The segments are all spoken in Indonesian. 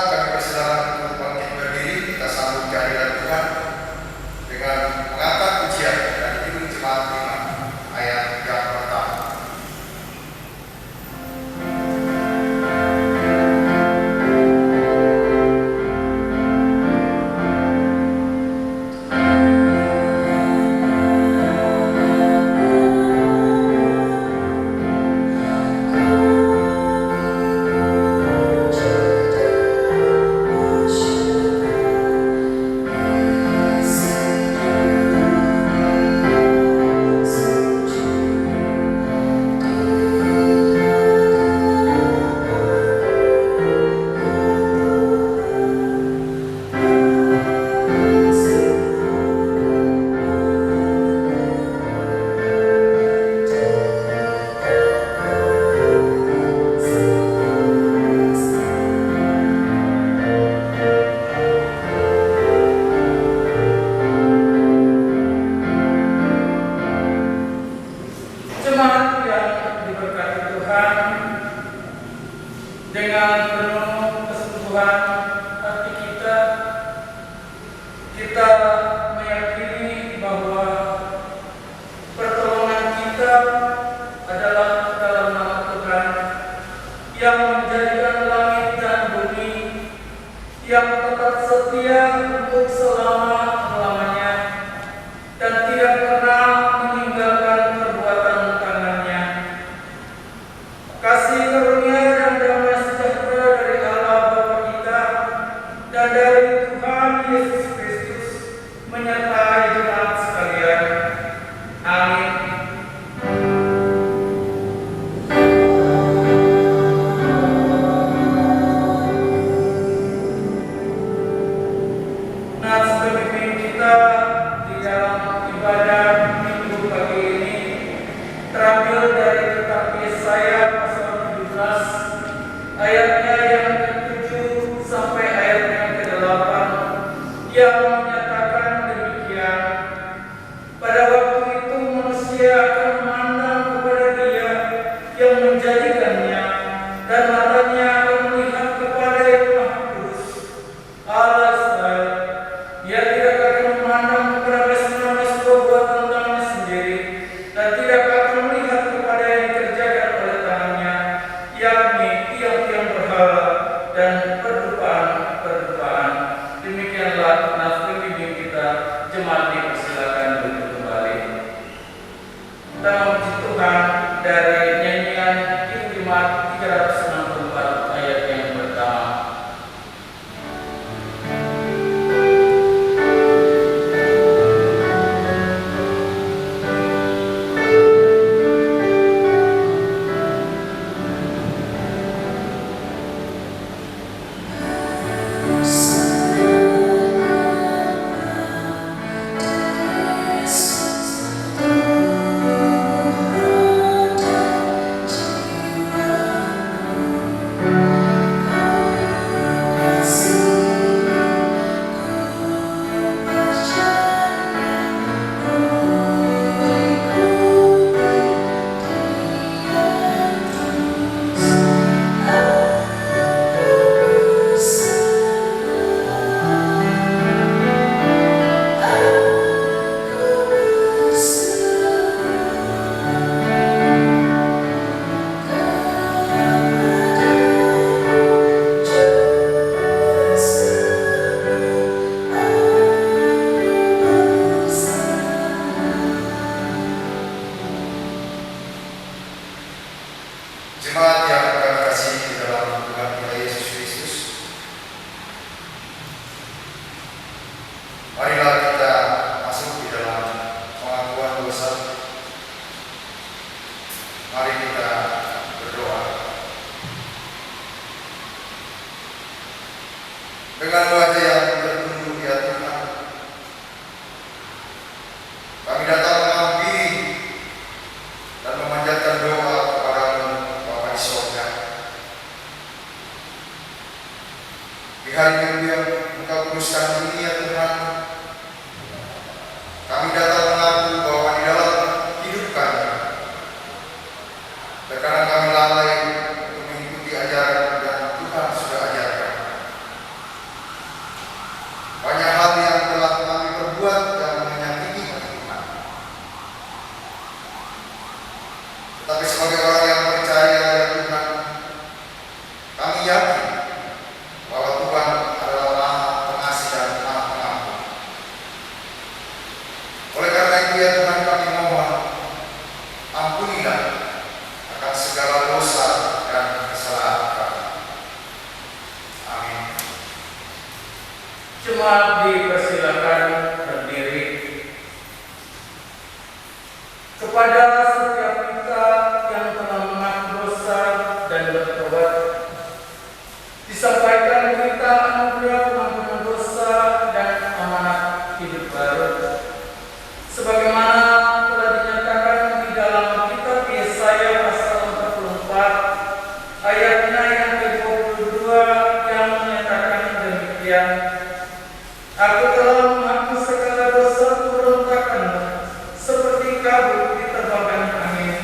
kami persilakan untuk bangkit berdiri. Kita sambut kehadiran Tuhan dengan mengangkat pujian dari Kidung Jemaat 5 ayat yang pertama. Dengan penuh kesungguhan hati kita meyakini bahwa pertolongan kita adalah dalam nama Tuhan yang menjadikan langit dan bumi, yang tetap setia untuk selama-lamanya dan tidak pernah meninggalkan perbuatan tangannya. Kasih karunia dan damai sejahtera dari Allah Bapa kita dan dari Tuhan Yesus Kristus menyertai jemaat sekalian. Amin. Nah, pemimpin kita di dalam ibadah Minggu pagi ini terambil dari kitab Yesaya pasal 17 ayatnya yang ke-7 sampai ayat yang ke-8 yang menyatakan demikian. Pada waktu itu manusia akan memandang kepada Dia yang menjadikannya dan matanya akan melihat kepada yang Maha Kudus Allah Israel. Ia tidak akan memandang kepada mes-mes perbuatan tangannya sendiri dan tidak akan melihat kepada yang dikerjakan oleh tangannya, yakni tiang-tiang berhala dan perdupaan-perdupaan. Demikianlah nas pembimbing kita. Jemaat dipersilakan duduk kembali. Kita memuji Tuhan dari nyanyian Kidung Jemaat 364 ayat yang pertama. Jemaat yang kami kasih di dalam Tuhan kita Yesus Kristus, marilah kita masuk di dalam pengakuan dosa. Mari kita berdoa. Dengan wajah yang tertunduk ya Tuhan, kami datang menghampiri dan memanjatkan doa kepada-Mu Bapa di surga. Di hari Minggu yang Engkau kuduskan ini ya Tuhan, kami datang mengaku bahwa di dalam hidup kami, terkadang kami lalai untuk mengikuti ajaran yang Tuhan sudah ajarkan. Jemaat dipersilakan berdiri. Kepada setiap kita yang telah mengaku dosa dan bertobat, disampaikan berita anugerah pengampunan dosa dan amanat hidup baru, sebagaimana telah dinyatakan di dalam kitab Yesaya pasal 44 ayatnya yang ke-22 yang menyatakan demikian. Aku telah menghapus segala dosa pemberontakanmu seperti kabut diterbangkan angin,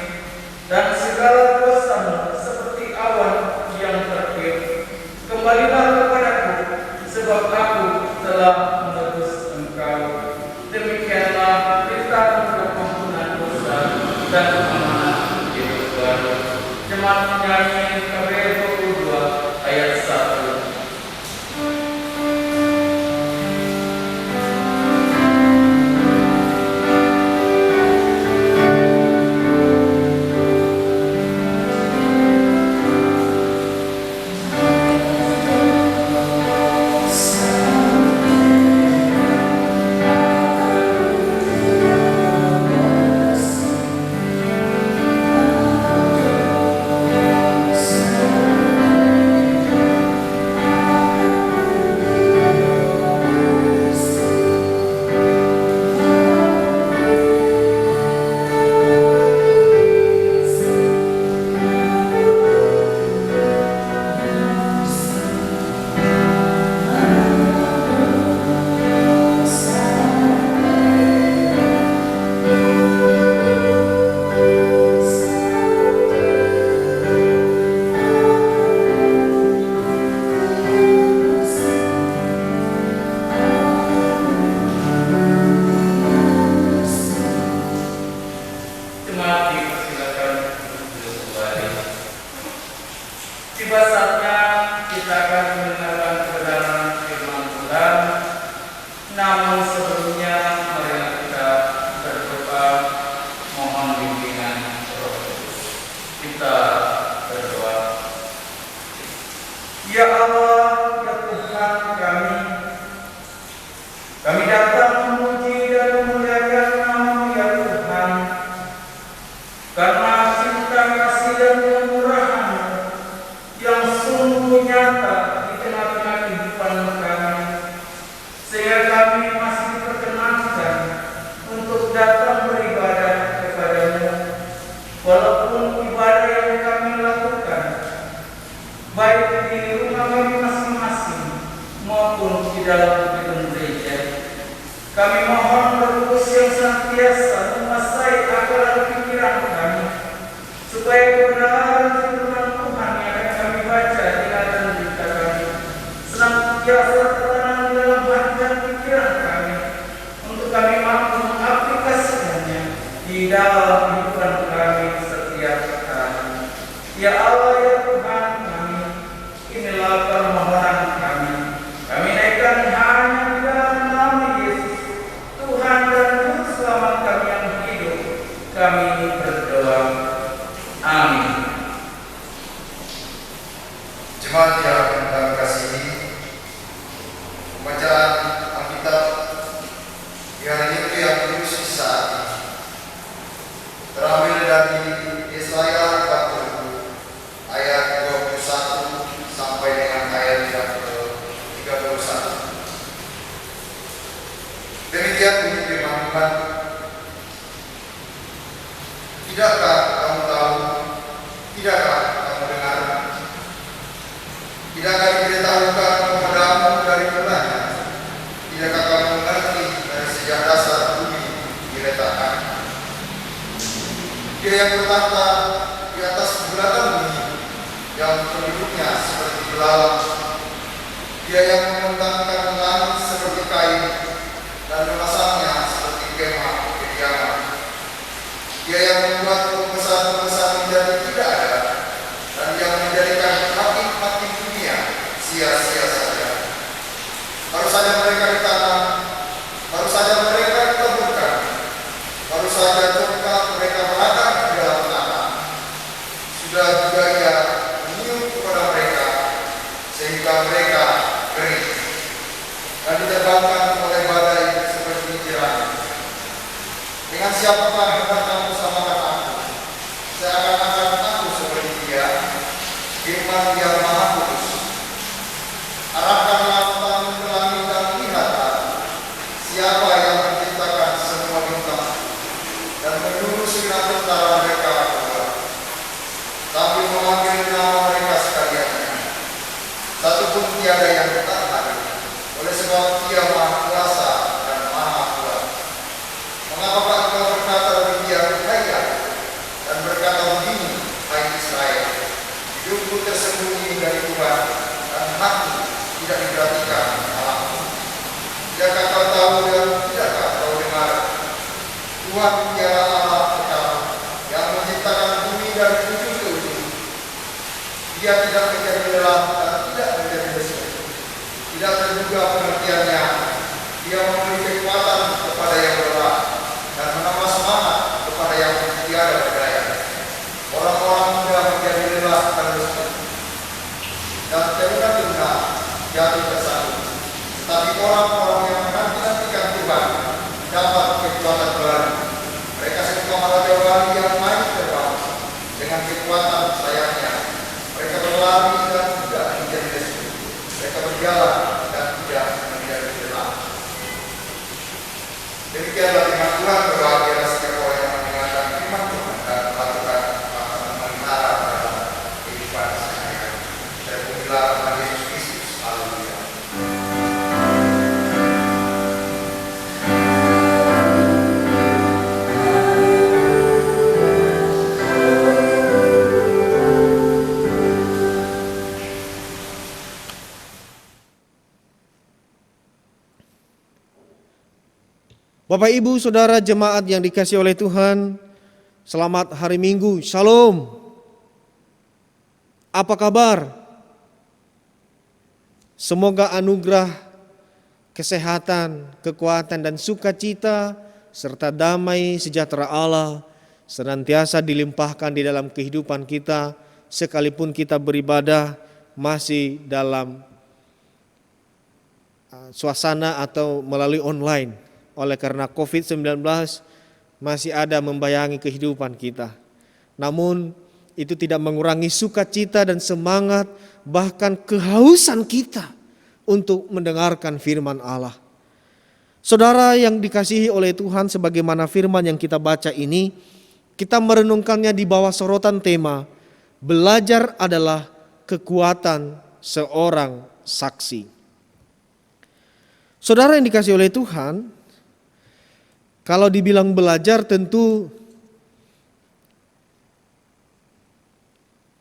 dan segala dosamu seperti awan yang tertiup. Kembalilah kepadaku, sebab aku telah menebus engkau. Demikianlah berita tentang pengampunan dosa dan amanat hidup baru. Jemaat menyanyi KBR 22 ayat 1. Tiba saatnya kita akan mendengarkan kebenaran firman Tuhan. Namun sebelumnya marilah kita berdoa mohon bimbingan Roh Kudus. Kita berdoa. Ya Allah, ya Tuhan kami datang memuji dan memuliakan nama-Mu ya Tuhan, karena cinta kasih dan kemurahan yang sungguh nyata di tengah-tengah kehidupan kami, sehingga kami masih diperkenankan untuk datang beribadah kepada-Mu, walaupun ibadah yang kami lakukan baik di rumah kami masing-masing maupun di dalam gedung gereja. Kami mohon Roh Kudus yang senantiasa menguasai akal dan pikiran kami, supaya kebenaran firman Tuhan yang akan kami baca, dengar dan berita kami senantiasa tertanam di dalam hati dan pikiran kami, untuk kami mampu mengaplikasikannya di dalam kehidupan kami setiap hari. Ya Allah, ya Tuhan kami, inilah permohonan kami. Kami naikkan hanya di dalam nama Yesus, Tuhan dan Juru Selamat kami yang hidup. Kami berdoa. Amin. Jemaat yang kami kasihi, pembacaan Alkitab di hari itu yang kudus di saat ini terambil dari Yesaya 40 ayat 21 sampai dengan ayat yang ke-31. Demikian bunyi firman Tuhan. Tidakkah kamu tahu? Tidakkah kamu dengar? Tidakkah diberitahukan kepadamu dari mulanya? Tidakkah kamu mengerti dari sejak dasar bumi diletakkan? Dia yang bertahta di atas bulatan bumi, yang penduduknya seperti belalang. Dia yang membentangkan langit seperti kain dan memasangnya seperti kemah kediaman. Dia yang membuat pembesar-pembesar menjadi tidak ada, dan yang menjadikan hakim-hakim dunia sia-sia saja. Baru saja mereka ditanam, baru saja mereka ditemukan, baru saja tongkat mereka berakar di dalam tanah. Sudah juga Ia meniup kepada mereka, sehingga mereka kering. sebab Dia Maha Kuasa dan Maha Kuat. Mengapakah engkau berkata demikian, hai Yakub, dan berkata begini, hai Israel, hidupku tersembunyi dari Tuhan, dan hati tidak diperhatikan Allahku. Tidakkah kau tahu dan tidakkah kau dengar? Tuhan dialah Allah kekal, yang menciptakan bumi dari ujung ke ujung. Dia tidak menjadi lelah dan tidak menjadi lesu. Tidak terduga pengertiannya. Dia memberi kekuatan kepada yang lelah dan menambah semangat kepada yang tiada berdaya. Orang-orang muda menjadi lelah dan lesu, dan tergena-gena jatuh tersandung. Tetapi orang-orang yang menanti-nantikan Tuhan dapat kekuatan baru. Mereka seperti maraja-wali yang naik terbang dengan kekuatan sayapnya. Mereka berlari dan tidak menjadi lesu. Mereka berjalan dan tidak menjadi lelah. Demikianlah firman Tuhan. Berbahagialah setiap orang yang mendengarkan firman Tuhan dan melakukan akan memelihara dalam kehidupan sehari-hari. Terpujilah Tuhan Yesus Kristus. Haleluya. Bapak Ibu Saudara jemaat yang dikasihi oleh Tuhan, selamat hari Minggu, Shalom. Apa kabar? Semoga anugerah, kesehatan, kekuatan dan sukacita serta damai sejahtera Allah senantiasa dilimpahkan di dalam kehidupan kita sekalipun kita beribadah masih dalam suasana atau melalui online. Oleh karena COVID-19 masih ada membayangi kehidupan kita. Namun itu tidak mengurangi sukacita dan semangat, bahkan kehausan kita untuk mendengarkan firman Allah. Saudara yang dikasihi oleh Tuhan, sebagaimana firman yang kita baca ini, kita merenungkannya di bawah sorotan tema, belajar adalah kekuatan seorang saksi. Saudara yang dikasihi oleh Tuhan, kalau dibilang belajar tentu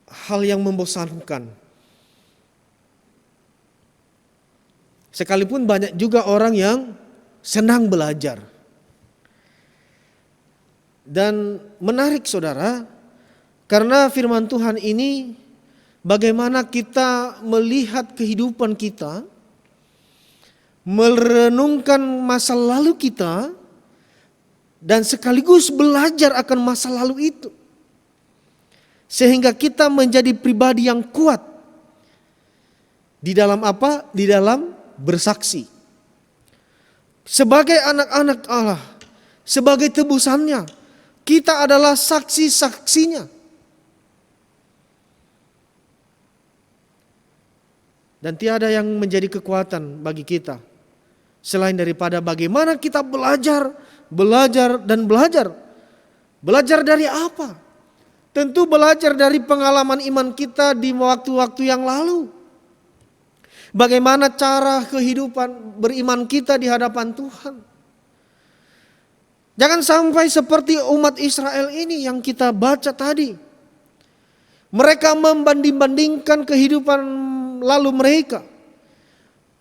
hal yang membosankan. Sekalipun banyak juga orang yang senang belajar. Dan menarik saudara, karena firman Tuhan ini bagaimana kita melihat kehidupan kita, merenungkan masa lalu kita, dan sekaligus belajar akan masa lalu itu. Sehingga kita menjadi pribadi yang kuat. Di dalam apa? Di dalam bersaksi. Sebagai anak-anak Allah, sebagai tebusannya, kita adalah saksi-saksinya. Dan tiada yang menjadi kekuatan bagi kita selain daripada bagaimana kita belajar dan belajar. Belajar dari apa? Tentu belajar dari pengalaman iman kita di waktu-waktu yang lalu. Bagaimana cara kehidupan beriman kita di hadapan Tuhan. Jangan sampai seperti umat Israel ini yang kita baca tadi. Mereka membanding-bandingkan kehidupan lalu mereka.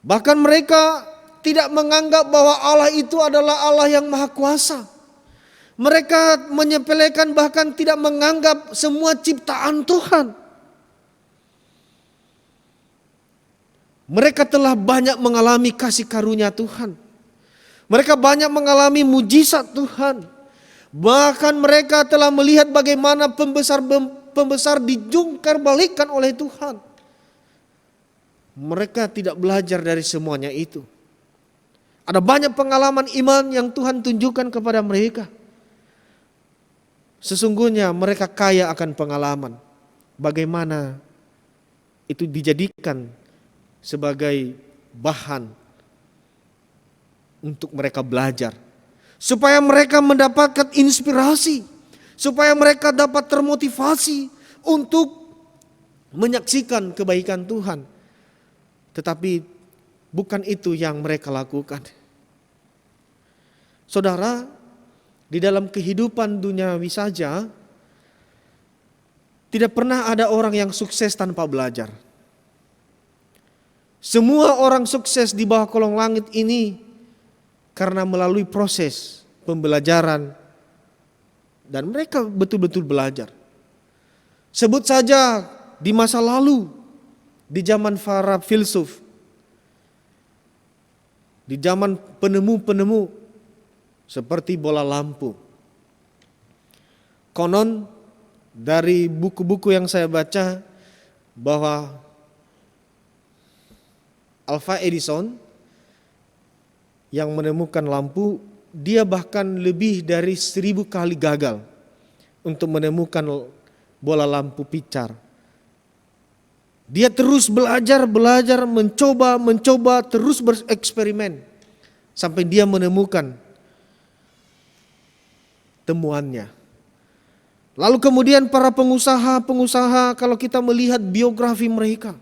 Bahkan mereka tidak menganggap bahwa Allah itu adalah Allah yang maha kuasa. Mereka menyepelekan, bahkan tidak menganggap semua ciptaan Tuhan. Mereka telah banyak mengalami kasih karunia Tuhan. Mereka banyak mengalami mujizat Tuhan. Bahkan mereka telah melihat bagaimana pembesar dijungkar balikan oleh Tuhan. Mereka tidak belajar dari semuanya itu. Ada banyak pengalaman iman yang Tuhan tunjukkan kepada mereka. Sesungguhnya mereka kaya akan pengalaman. Bagaimana itu dijadikan sebagai bahan untuk mereka belajar. Supaya mereka mendapatkan inspirasi. Supaya mereka dapat termotivasi untuk menyaksikan kebaikan Tuhan. Tetapi bukan itu yang mereka lakukan. Saudara, di dalam kehidupan duniawi saja, tidak pernah ada orang yang sukses tanpa belajar. Semua orang sukses di bawah kolong langit ini karena melalui proses pembelajaran dan mereka betul-betul belajar. Sebut saja di masa lalu, di zaman para filsuf, di zaman penemu-penemu seperti bola lampu. Konon dari buku-buku yang saya baca bahwa Alva Edison yang menemukan lampu, dia bahkan lebih dari 1000 kali gagal untuk menemukan bola lampu picar. Dia terus belajar, mencoba, terus bereksperimen sampai dia menemukan temuannya. Lalu kemudian para pengusaha, kalau kita melihat biografi mereka,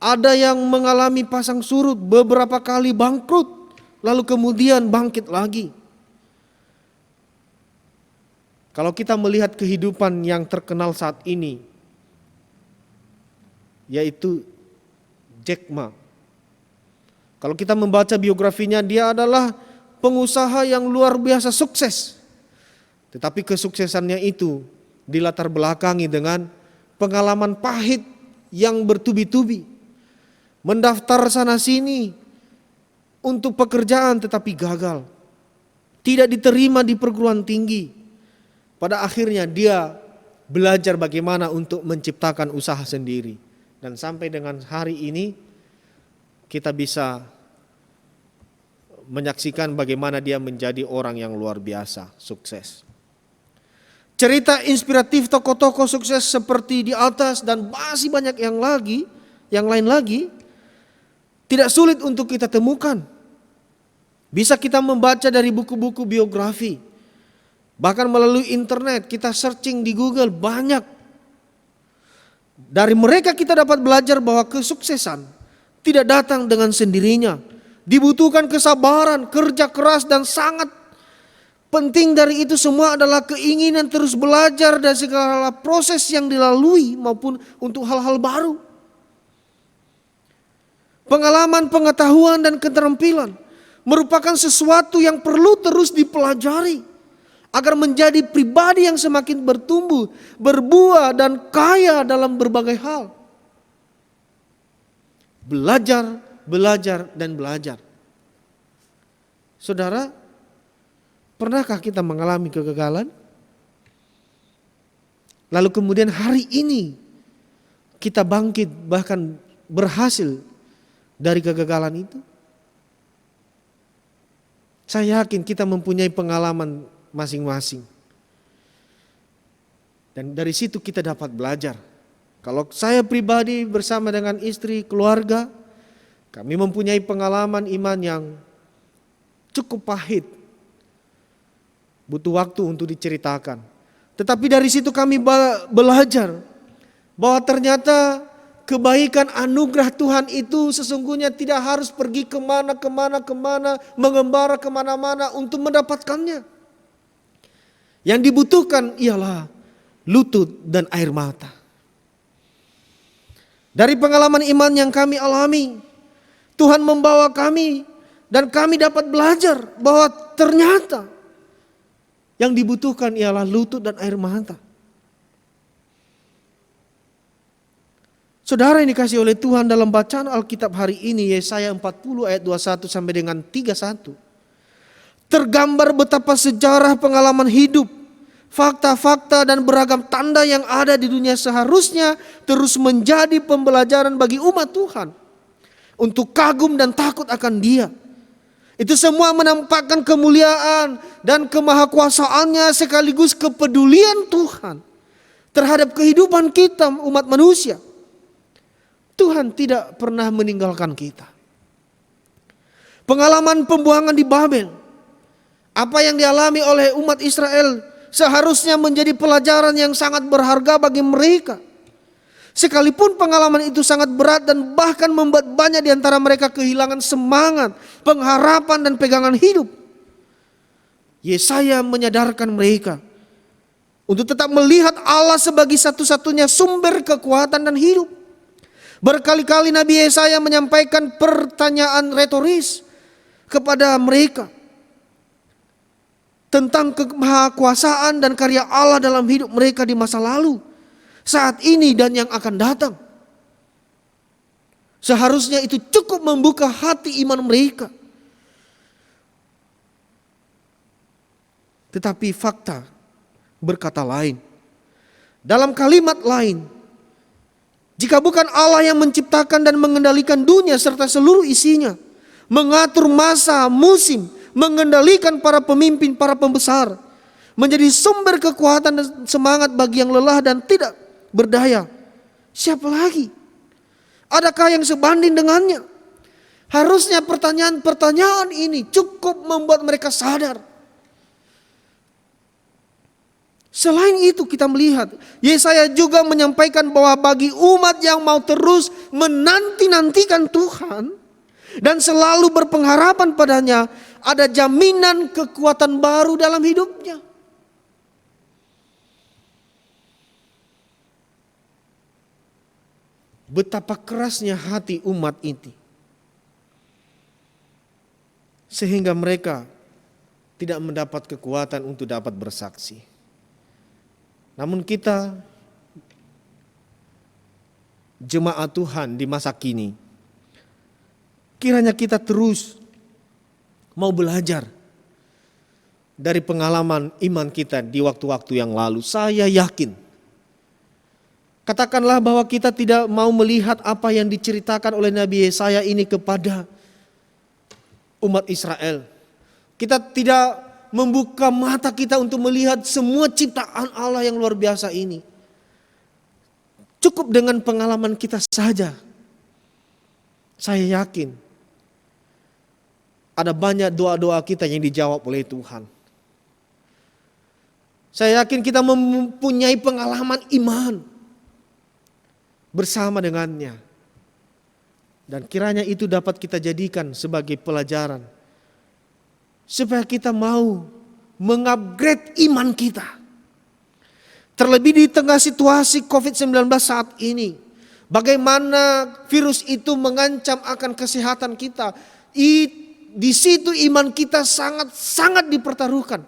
ada yang mengalami pasang surut, beberapa kali bangkrut, lalu kemudian bangkit lagi. Kalau kita melihat kehidupan yang terkenal saat ini, yaitu Jack Ma. Kalau kita membaca biografinya, dia adalah pengusaha yang luar biasa sukses. Tetapi kesuksesannya itu dilatar belakangi dengan pengalaman pahit yang bertubi-tubi. Mendaftar sana sini untuk pekerjaan tetapi gagal. Tidak diterima di perguruan tinggi. Pada akhirnya dia belajar bagaimana untuk menciptakan usaha sendiri. Dan sampai dengan hari ini kita bisa menyaksikan bagaimana dia menjadi orang yang luar biasa, sukses. Cerita inspiratif tokoh-tokoh sukses seperti di atas dan masih banyak yang lain lagi, tidak sulit untuk kita temukan. Bisa kita membaca dari buku-buku biografi. Bahkan melalui internet kita searching di Google banyak. Dari mereka kita dapat belajar bahwa kesuksesan tidak datang dengan sendirinya. Dibutuhkan kesabaran, kerja keras dan sangat penting dari itu semua adalah keinginan terus belajar dari segala proses yang dilalui maupun untuk hal-hal baru. Pengalaman, pengetahuan dan keterampilan merupakan sesuatu yang perlu terus dipelajari agar menjadi pribadi yang semakin bertumbuh, berbuah dan kaya dalam berbagai hal. Belajar dan belajar. Saudara, pernahkah kita mengalami kegagalan? Lalu kemudian hari ini kita bangkit bahkan berhasil dari kegagalan itu? Saya yakin kita mempunyai pengalaman masing-masing. Dan dari situ kita dapat belajar. Kalau saya pribadi bersama dengan istri, keluarga, kami mempunyai pengalaman iman yang cukup pahit. Butuh waktu untuk diceritakan. Tetapi dari situ kami belajar bahwa ternyata kebaikan anugerah Tuhan itu sesungguhnya tidak harus pergi kemana, mengembara kemana-mana untuk mendapatkannya. Yang dibutuhkan ialah lutut dan air mata. Dari pengalaman iman yang kami alami, Tuhan membawa kami dan kami dapat belajar bahwa ternyata yang dibutuhkan ialah lutut dan air mata. Saudara yang dikasihi oleh Tuhan, dalam bacaan Alkitab hari ini Yesaya 40 ayat 21 sampai dengan 31. Tergambar betapa sejarah pengalaman hidup, fakta-fakta dan beragam tanda yang ada di dunia seharusnya terus menjadi pembelajaran bagi umat Tuhan untuk kagum dan takut akan Dia. Itu semua menampakkan kemuliaan dan kemahakuasaannya sekaligus kepedulian Tuhan terhadap kehidupan kita umat manusia. Tuhan tidak pernah meninggalkan kita. Pengalaman pembuangan di Babel, apa yang dialami oleh umat Israel seharusnya menjadi pelajaran yang sangat berharga bagi mereka. Sekalipun pengalaman itu sangat berat dan bahkan membuat banyak di antara mereka kehilangan semangat, pengharapan dan pegangan hidup. Yesaya menyadarkan mereka untuk tetap melihat Allah sebagai satu-satunya sumber kekuatan dan hidup. Berkali-kali Nabi Yesaya menyampaikan pertanyaan retoris kepada mereka tentang kemahakuasaan dan karya Allah dalam hidup mereka di masa lalu, saat ini dan yang akan datang. Seharusnya itu cukup membuka hati iman mereka. Tetapi fakta berkata lain. Dalam kalimat lain, jika bukan Allah yang menciptakan dan mengendalikan dunia serta seluruh isinya, mengatur masa, musim, mengendalikan para pemimpin, para pembesar, menjadi sumber kekuatan dan semangat bagi yang lelah dan tidak berdaya, siapa lagi? Adakah yang sebanding dengannya? Harusnya pertanyaan-pertanyaan ini cukup membuat mereka sadar. Selain itu kita melihat Yesaya juga menyampaikan bahwa bagi umat yang mau terus menanti-nantikan Tuhan dan selalu berpengharapan padanya, ada jaminan kekuatan baru dalam hidupnya. Betapa kerasnya hati umat ini, sehingga mereka tidak mendapat kekuatan untuk dapat bersaksi. Namun kita, jemaat Tuhan di masa kini, kiranya kita terus mau belajar dari pengalaman iman kita di waktu-waktu yang lalu. Saya yakin, katakanlah bahwa kita tidak mau melihat apa yang diceritakan oleh Nabi Yesaya ini kepada umat Israel. Kita tidak membuka mata kita untuk melihat semua ciptaan Allah yang luar biasa ini. Cukup dengan pengalaman kita saja. Saya yakin ada banyak doa-doa kita yang dijawab oleh Tuhan. Saya yakin kita mempunyai pengalaman iman bersama dengannya. Dan kiranya itu dapat kita jadikan sebagai pelajaran, supaya kita mau mengupgrade iman kita. Terlebih di tengah situasi COVID-19 saat ini. Bagaimana virus itu mengancam akan kesehatan kita. Di situ iman kita sangat-sangat dipertaruhkan.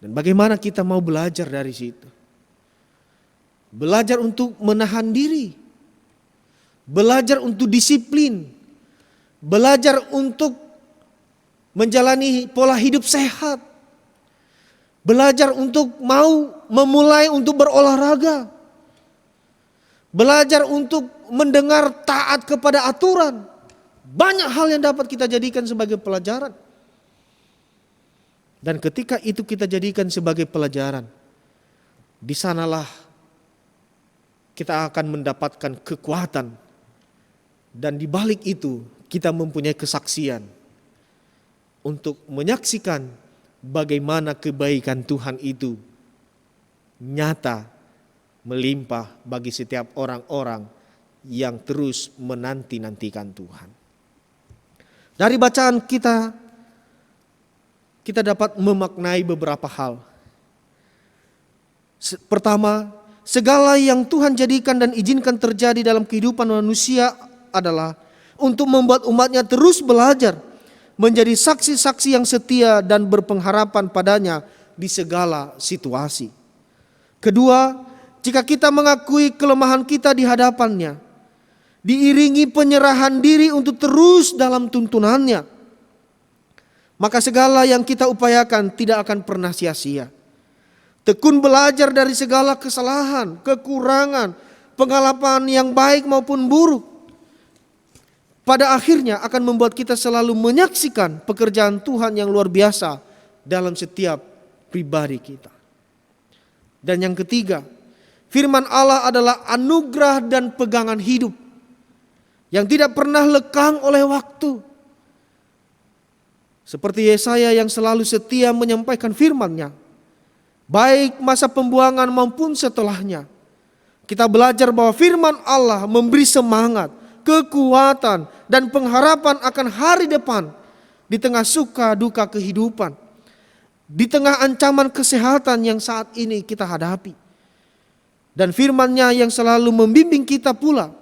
Dan bagaimana kita mau belajar dari situ. Belajar untuk menahan diri. Belajar untuk disiplin, belajar untuk menjalani pola hidup sehat, belajar untuk mau memulai untuk berolahraga, belajar untuk mendengar taat kepada aturan. Banyak hal yang dapat kita jadikan sebagai pelajaran. Dan ketika itu kita jadikan sebagai pelajaran, di sanalah kita akan mendapatkan kekuatan. Dan di balik itu kita mempunyai kesaksian untuk menyaksikan bagaimana kebaikan Tuhan itu nyata melimpah bagi setiap orang-orang yang terus menanti-nantikan Tuhan. Dari bacaan kita dapat memaknai beberapa hal. Pertama, segala yang Tuhan jadikan dan izinkan terjadi dalam kehidupan manusia adalah untuk membuat umatnya terus belajar menjadi saksi-saksi yang setia dan berpengharapan padanya di segala situasi. Kedua, jika kita mengakui kelemahan kita di hadapannya, diiringi penyerahan diri untuk terus dalam tuntunannya, maka segala yang kita upayakan tidak akan pernah sia-sia. Tekun belajar dari segala kesalahan, kekurangan, pengalaman yang baik maupun buruk, pada akhirnya akan membuat kita selalu menyaksikan pekerjaan Tuhan yang luar biasa dalam setiap pribadi kita. Dan yang ketiga, firman Allah adalah anugerah dan pegangan hidup yang tidak pernah lekang oleh waktu. Seperti Yesaya yang selalu setia menyampaikan firman-Nya, baik masa pembuangan maupun setelahnya. Kita belajar bahwa firman Allah memberi semangat, kekuatan, dan pengharapan akan hari depan di tengah suka duka kehidupan, di tengah ancaman kesehatan yang saat ini kita hadapi. Dan firman-Nya yang selalu membimbing kita pula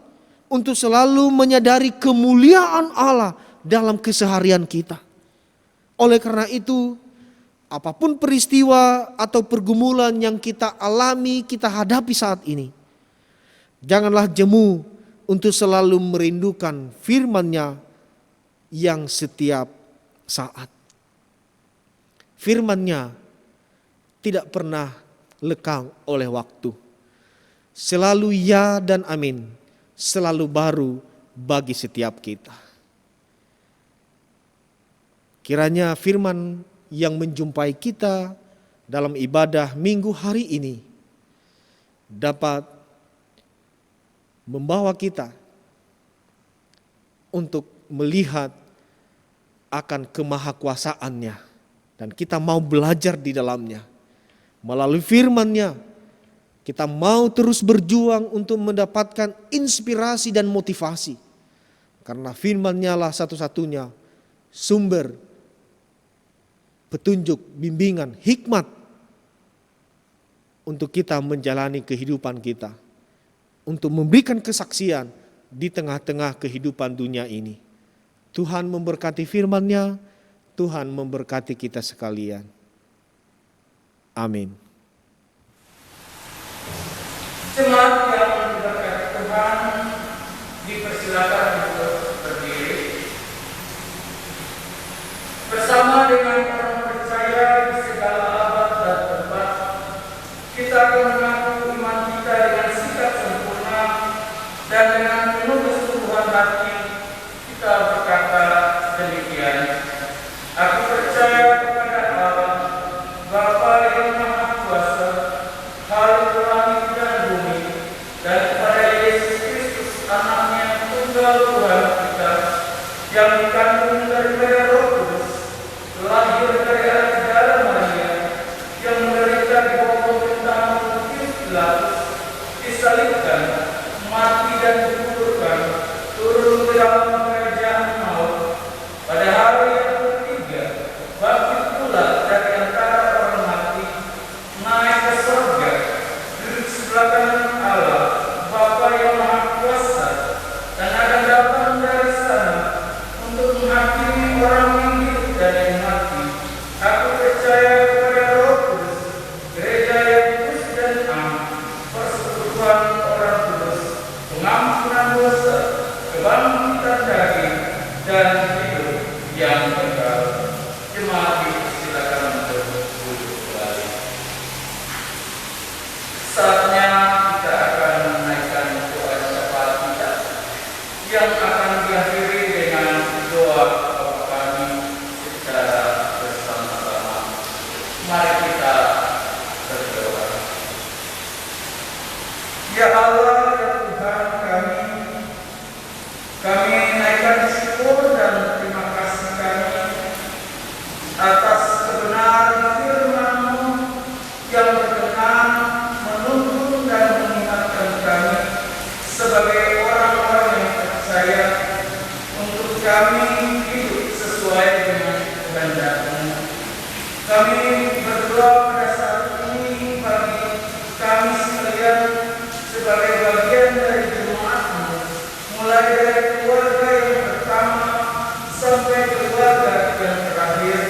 untuk selalu menyadari kemuliaan Allah dalam keseharian kita. Oleh karena itu, apapun peristiwa atau pergumulan yang kita alami, kita hadapi saat ini, janganlah jemu untuk selalu merindukan firman-Nya yang setiap saat. Firman-Nya tidak pernah lekang oleh waktu. Selalu ya dan amin, selalu baru bagi setiap kita. Kiranya firman yang menjumpai kita dalam ibadah minggu hari ini dapat membawa kita untuk melihat akan kemahakuasaan-Nya, dan kita mau belajar di dalamnya. Melalui firman-Nya kita mau terus berjuang untuk mendapatkan inspirasi dan motivasi, karena firman-Nya lah satu-satunya sumber petunjuk, bimbingan, hikmat untuk kita menjalani kehidupan kita, untuk memberikan kesaksian di tengah-tengah kehidupan dunia ini. Tuhan memberkati firman-Nya, Tuhan memberkati kita sekalian. Amin. Jemaat yang diberkati Tuhan, dipersilakan untuk berdiri. Bersama dengan orang percaya di segala abad dan tempat, kita akan mengaku iman kita dengan sikap sempurna, dan dengan penuh kesungguhan hati kita berkata demikian. Aku percaya kepada Allah, Bapa yang Maha Kuasa, Khalik langit dan bumi, dan kepada Yesus Kristus, Anaknya tunggal Tuhan kita, yang dikandung daripada Roh Kudus, lahir dari anak darah Maria, yang menderita di bawah pemerintahan Pontius Pilatus, disalibkan, mati dan dikuburkan, turun ke dalam kerajaan maut, pada hari yang ketiga bangkit pula dari antara orang mati, naik ke surga, duduk sebelah kanan Allah, Bapa yang Maha Kuasa, dan akan datang dari sana untuk menghakimi orang yang hidup dan yang mati. Aku percaya kepada Roh Kudus, gereja yang kudus dan am, persekutuan orang kudus, pengampunan dosa, kebangkitan daging, dan hidup yang kekal. Jemaat dipersilakan untuk duduk kembali. Saatnya kita akan menaikkan doa syafaat kita, yang akan diakhiri dengan doa Bapa Kami secara bersama-sama. Mari kita berdoa. Ya Allah, ya Tuhan kami naikkan syukur dan terima kasih kami atas kebenaran firman-Mu yang berkenan menuntun dan mengingatkan kami sebagai orang-orang yang percaya untuk kami hidup sesuai dengan kehendak-Mu. Kami berdoa pada saat ini bagi kami sekalian sebagai bagian dari jemaat-Mu, mulai dari keluarga yang pertama sampai keluarga yang terakhir,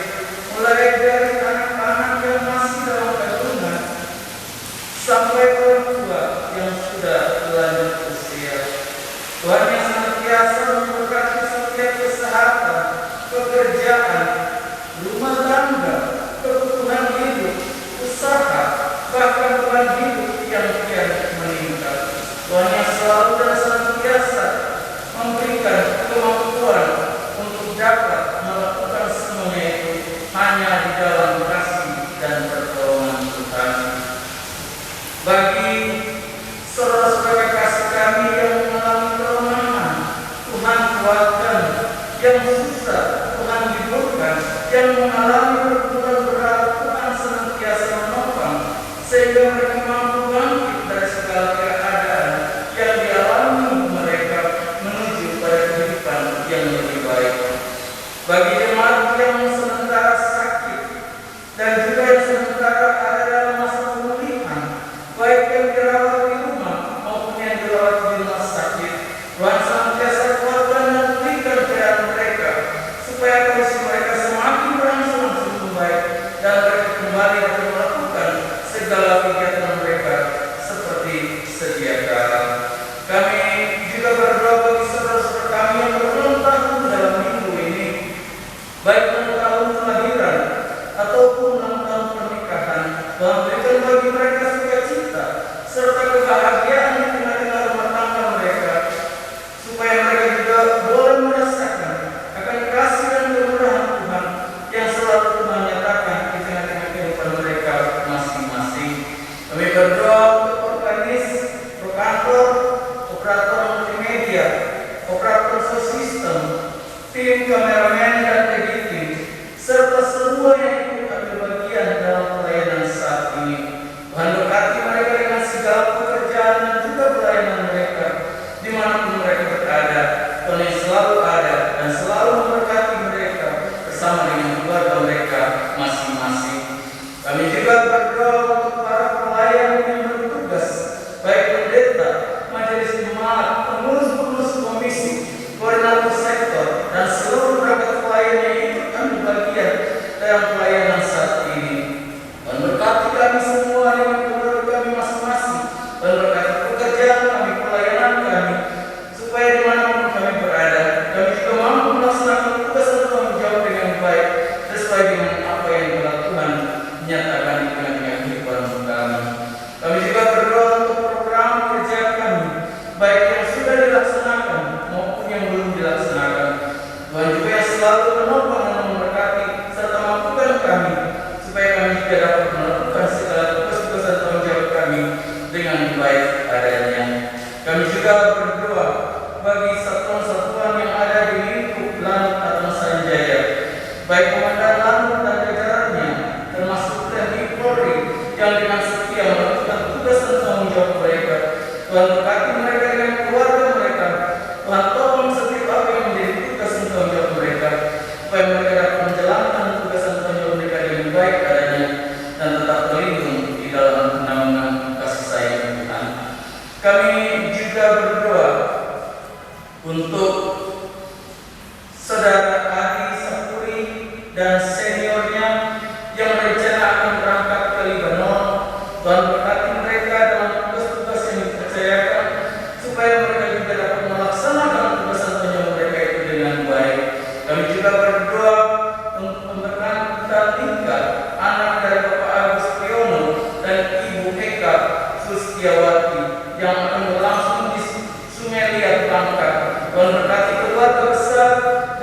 mulai dari anak-anak yang masih dalam kandungan sampai orang tua yang sudah lanjut usia. Tuhan yang senantiasa memberkati setiap keseharian juga berdoa bagi saudara-saudara kami yang berulang tahun dalam minggu ini, baik ulang tahun kelahiran ataupun ulang tahun pernikahan. Tuhan berikan bagi mereka sukacita serta kebahagiaan di tengah-tengah rumah tangga mereka, supaya mereka juga boleh merasakan akan kasih dan kemurahan Tuhan yang selalu Tuhan nyatakan di tengah-tengah kehidupan mereka masing-masing. Kami berdoa untuk organis, prokantor, operator multimedia, operator sound system, tim kameramen dan editing, serta semua yang ikut ambil bagian dalam pelayanan saat ini. Tuhan berkati mereka dengan segala pekerjaan dan juga pelayanan mereka dimanapun mereka berada. Tuhan yang selalu ada dan selalu memberkati mereka bersama dengan keluarga mereka masing-masing. Kami juga berdoa untuk para pelayan yang bertugas, baik pendeta, majelis jemaat, pengurus-pengurus komisi, koordinator sektor, dan seluruh perangkat pelayan yang ikut ambil bagian dalam pelayanan saat ini. Dan berkati kami semua dengan keluarga kami masing-masing, dan berkati pekerjaan kami, pelayanan kami, supaya dimanapun kami berada, kami juga mampu melaksanakan tugas dan tanggung jawab dengan baik, sesuai dengan apa yang telah Tuhan nyatakan di tengah-tengah kehidupan kami. Kami juga berdoa untuk program kerja kami, baik yang sudah dilaksanakan maupun yang belum dilaksanakan. Tuhan juga yang selalu menopang dan memberkati serta mampukan kami, supaya kami juga dapat melakukan segala tugas-tugas dan tanggung jawab kami dengan baik adanya. Kami juga berdoa bagi satuan-satuan yang ada di lingkup Lanut Atma Sanjaya, baik komandan Lanut dan jajarannya, termasuk TNI Polri yang dengan setia melakukan tugas dan tanggung jawab mereka. Tuhan berkati mereka dengan keluarga mereka. Tuhan tolong setiap apa yang menjadi tugas dan tanggung jawab mereka, supaya mereka dapat menjalankan tugas dan tanggung jawab mereka dengan baik adanya dan tetap terlindung di dalam naungan kasih sayang Tuhan. Kami juga berdoa untuk saudara Adi Sapuri dan seniornya yang berencana akan berangkat ke Libanon. Tuhan berkati mereka dalam tugas-tugas yang dipercayakan, supaya mereka juga dapat melaksanakan tugas dan tanggung jawab mereka itu dengan baik. Kami juga berdoa untuk memberkati Tika, anak dari Bapak Agus Piono dan Ibu Eka Sustiawati, yang akan berlangsung di Sungai Liat Bangka. Tuhan berkati keluarga besar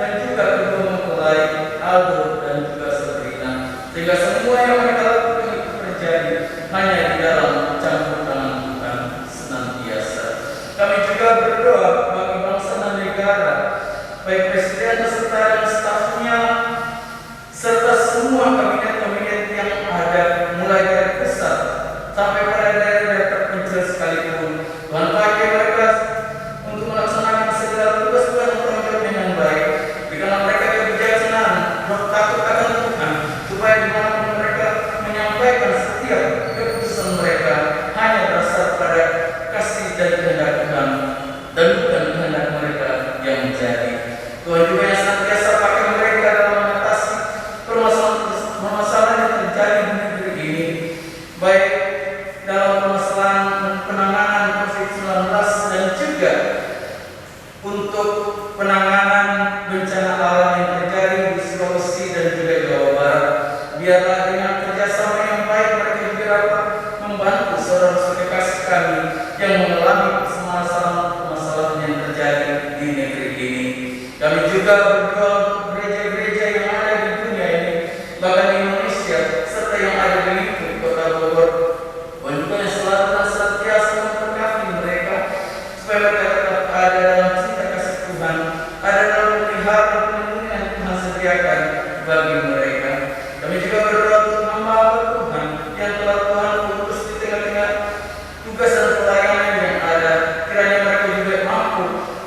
dan juga kedua mempelai Aldo dan juga Sabrina, sehingga semua yang mereka lakukan itu terjadi hanya di dalam campur tangan Tuhan senantiasa. Kami juga berdoa bagi bangsa dan negara, baik presiden beserta dan stafnya, serta semua kabinet-kabinet yang ada, mulai dari pusat sampai pada daerah terpencil sekalipun. Tuhan pakai mereka untuk melaksanakan segala tugas-tugas dan tanggung jawab dengan baik. Berikanlah mereka kebijaksanaan, roh takut akan Tuhan, supaya dimanapun mereka menyampaikan setiap keputusan mereka hanya berdasar pada kasih dan kehendak Tuhan, dan bukan kehendak mereka yang menjadi. Tuhan juga yang senantiasa pakai mereka dalam mengatasi permasalahan yang terjadi di negeri ini, baik dalam permasalahan penanganan COVID-19 dan juga untuk penanganan bencana alam yang terjadi di Sulawesi dan juga Jawa Barat. Biarlah dengan kerjasama yang baik mereka juga dapat membantu saudara-saudara kasih kami yang mengalami permasalahan yang terjadi di negeri ini. Kami juga berdoa untuk gereja-gereja yang ada di dunia ini, bahkan di Indonesia, serta yang ada di lingkup Kota Bogor. Tuhan juga yang selalu dan senantiasa memberkati mereka, supaya mereka tetap ada dalam cinta kasih Tuhan, ada dalam pelihara dan perlindungan yang Tuhan sediakan bagi mereka. Kami juga berdoa untuk hamba-hamba Tuhan yang telah Tuhan utus di tengah-tengah tugas dan pelayanan yang ada. Kiranya mereka juga mampu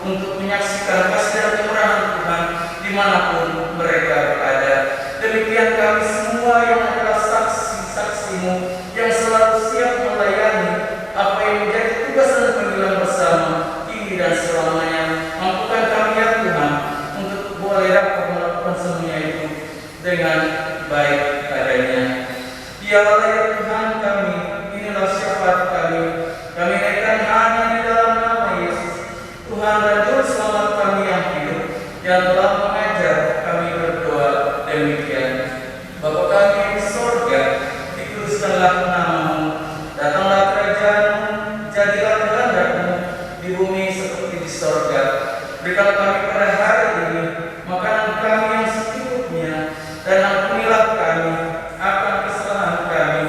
untuk menyaksikan kasih dan kemurahan Tuhan dimanapun mereka berada. Demikian kami semua yang adalah saksi-saksi-Mu yang selalu siap melayani apa yang menjadi tugas dan panggilan bersama ini dan selamanya. Mampukan kami ya Tuhan untuk boleh dapat melakukan semuanya itu dengan baik adanya. Dialah ya Tuhan kami, inilah syafaat kami. Kami naikkan hanya di dalam nama Yesus, Tuhan Tuhan dan Juru Selamat kami yang hidup, yang telah mengajar kami berdoa demikian. Bapa kami di sorga, dikuduskanlah namamu, datanglah kerajaan-mu, jadilah kehendak-mu di bumi seperti di sorga. Berikanlah kami pada hari ini makanan kami yang secukupnya, dan ampunilah kami akan kesalahan kami,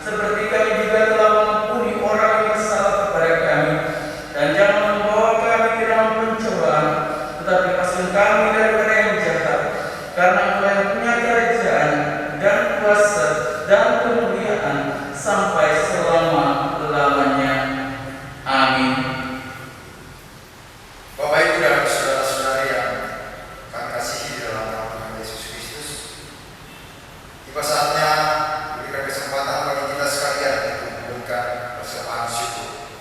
seperti kami juga telah mengampuni orang yang bersalah kepada kami. Dan jangan membawa kami ke dalam pencobaan, tetapi lepaskan kami daripada yang jahat, karena Engkau yang punya kerajaan dan kuasa dan kemuliaan sampai selama-lamanya. Amin. Bapak Ibu dan saudara-saudari yang kami kasihi di dalam nama Tuhan Yesus Kristus, tiba saatnya berikan kesempatan bagi kita sekalian untuk memberikan persembahan syukur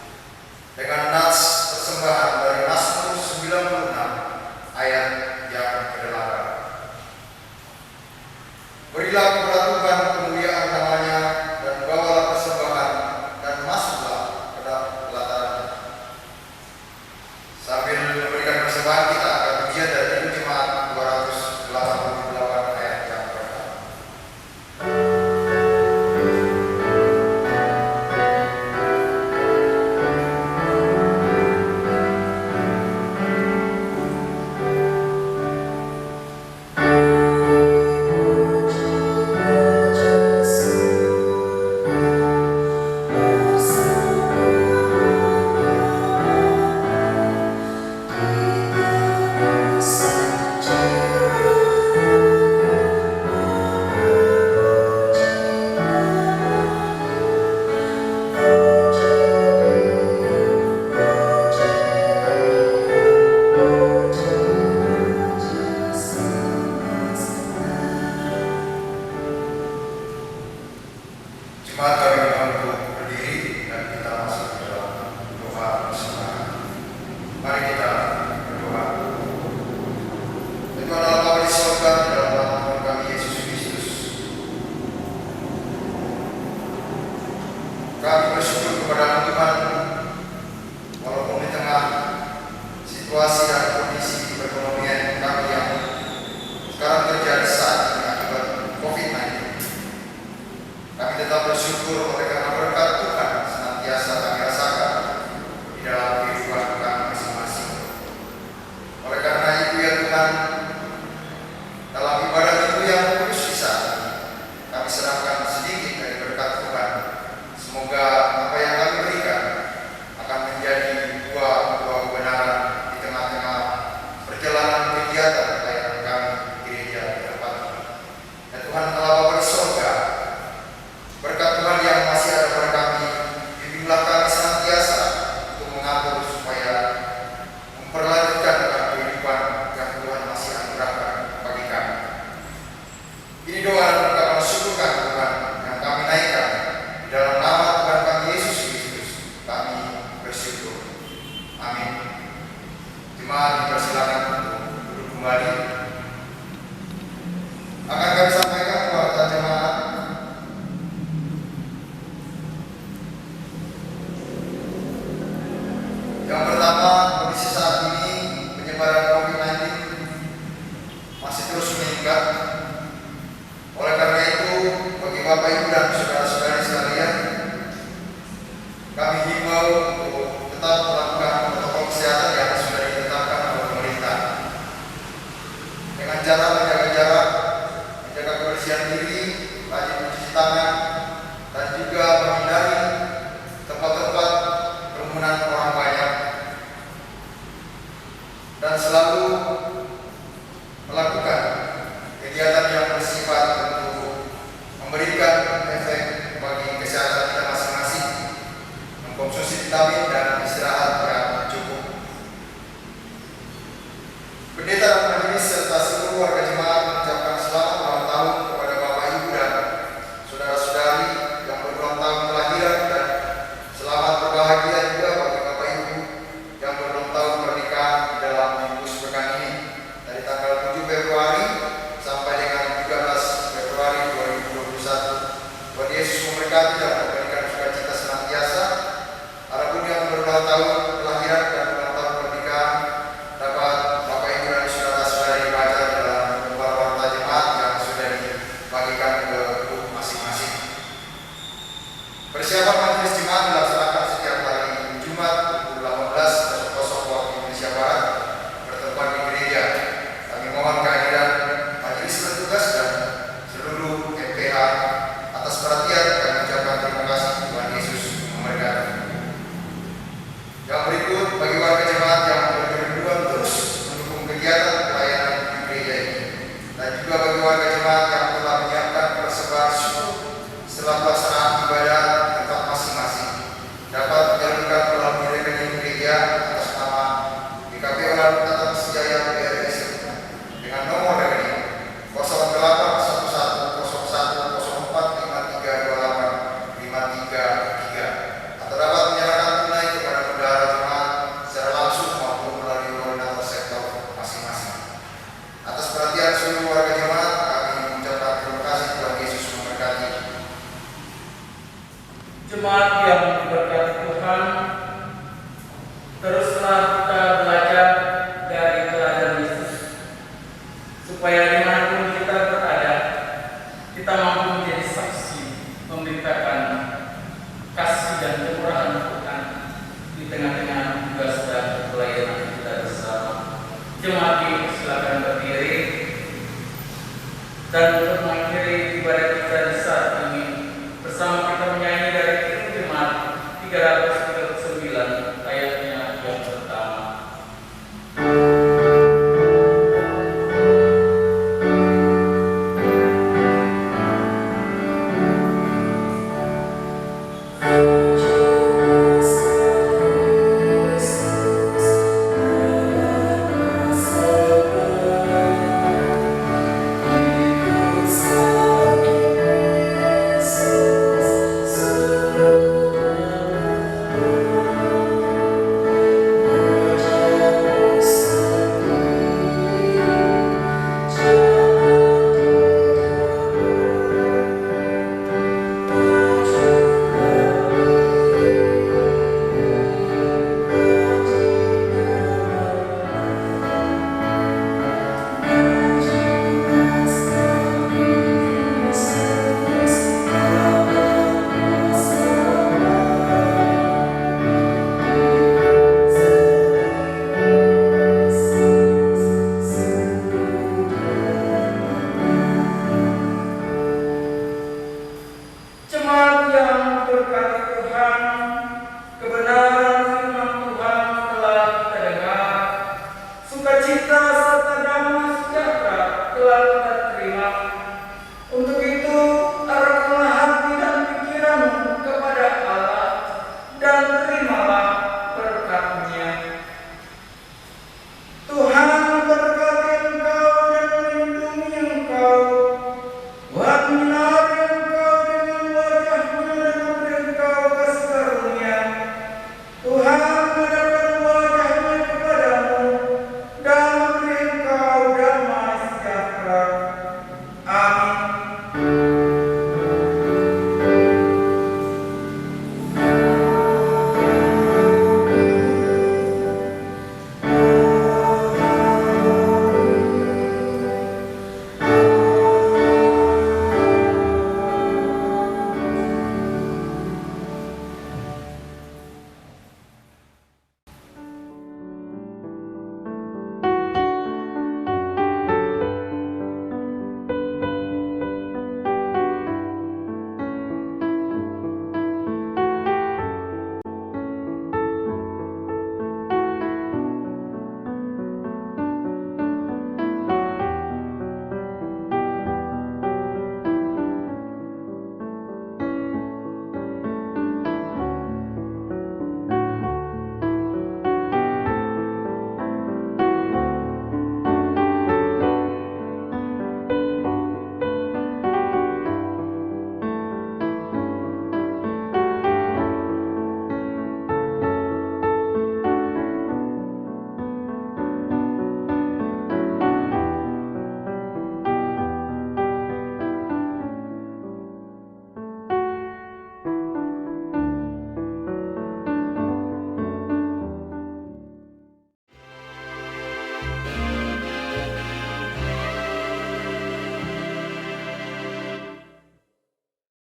dengan nats persembahan dari Mazmur 96 ayat yang ke-8. Berilah kepada Tuhan kemuliaan namanya, dan bawalah persembahan dan masuklah ke dalam pelatarannya. Sambil memberikan persembahan, kita akan ujian dari Ibu Jemaat 288 ayat yang pertama. Jemaat kami mohon untuk berdiri dan kita masuk ke dalam doa bersama. Mari kita berdoa. Tuhan Allah Bapa di surga, di dalam nama Tuhan kami Yesus Kristus, kami bersyukur kepada Tuhan, walaupun di tengah situasi dan kondisi perekonomian kami yang sekarang terjadi saat ini akibat COVID-19, kami tetap bersyukur oleh karena berkat Tuhan senantiasa kami rasakan di dalam kehidupan kami masing-masing. Oleh karena itu ya Tuhan, dalam ibadah itu yang kudus di saat ini, kami serahkan sedikit dari berkat Tuhan. Semoga apa yang kami berikan akan menjadi buah-buah kebenaran di tengah-tengah perjalanan kegiatan pelayanan kami gereja di tempat ini. Ya Tuhan Allah Bapa di surga, berkat Tuhan yang masih ada pada kami, bimbinglah kami senantiasa untuk mengatur supaya memperlanjutkan dalam kehidupan yang Tuhan masih anugerahkan bagi kami. Ini doa dan ungkapan syukur Tuhan yang kami naikkan di dalam nama Tuhan kami Yesus Kristus. Kami bersyukur. Amin. Jemaat dipersilakan untuk duduk kembali. Akan kami sampaikan kepada jemaat. Yang pertama, kondisi saat ini penyebaran COVID-19 masih terus meningkat. Oleh karena itu, bagi Bapak Ibu dan saudara-saudari sekalian, kami himbau untuk tetap melakukan protokol kesehatan yang sudah ditetapkan oleh pemerintah, dengan cara menjaga jarak, menjaga kebersihan diri, rajin mencuci tangan, dan juga menghindari tempat-tempat kerumunan orang banyak, dan selalu melakukan kegiatan yang bersifat untuk memberikan efek bagi kesehatan kita masing-masing, mengkonsumsi vitamin dan istirahat yang cukup. Pendeta dan majelis serta seluruh warga jemaat mengucapkan selamat ulang tahun kepada Bapak Ibu dan saudara-saudari yang berulang tahun kelahiran, dan selamat berbahagia juga bagi Bapak Ibu yang berulang tahun pernikahan di dalam minggu sepekan ini, dari tanggal 7 Februari sampai dengan 13 Februari 2021. Tuhan Yesus memberkati dan memberikan sukacita senantiasa. Adapun yang berulang Jemaat silakan berdiri dan untuk